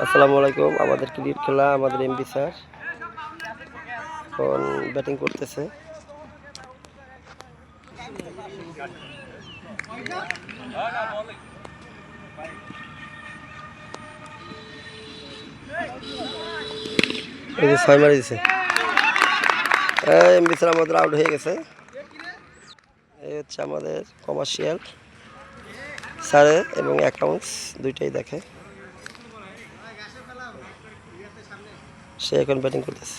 আসসালামু আলাইকুম। আমাদের ক্রিকেট খেলা, আমাদের এমবি স্যার এখন ব্যাটিং করতেছে। এই যে 6 মারি দিছে, এমবি স্যার আমাদের আউট হয়ে গেছে। এই হচ্ছে আমাদের কমার্শিয়াল স্যার এবং অ্যাকাউন্টস দুইটাই দেখে। সে এখন ব্যাটিং করতেছে।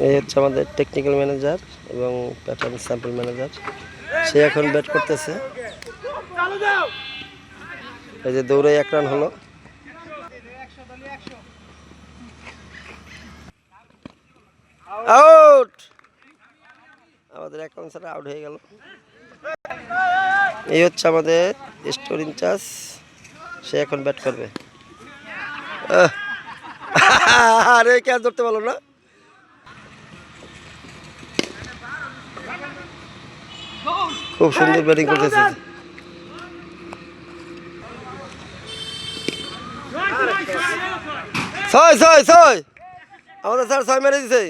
এই হচ্ছে আমাদের টেকনিক্যাল ম্যানেজার এবং প্যাটার্ন স্যাম্পল ম্যানেজার। সে এখন ব্যাট করতেছে। এই যে দৌড়ে 1 রান হলো। আউট! আমাদের অ্যাকাউন্ট স্যার আউট হয়ে গেল। এই হচ্ছে আমাদের স্টোর ইনচার্জ, সে এখন ব্যাট করবে। আরে ক্যাচ ধরতে পারলো না। খুব সুন্দর ব্যাটিং করতেছে। ছয় ছয় ছয় আমাদের স্যার 6 মেরে দিছে।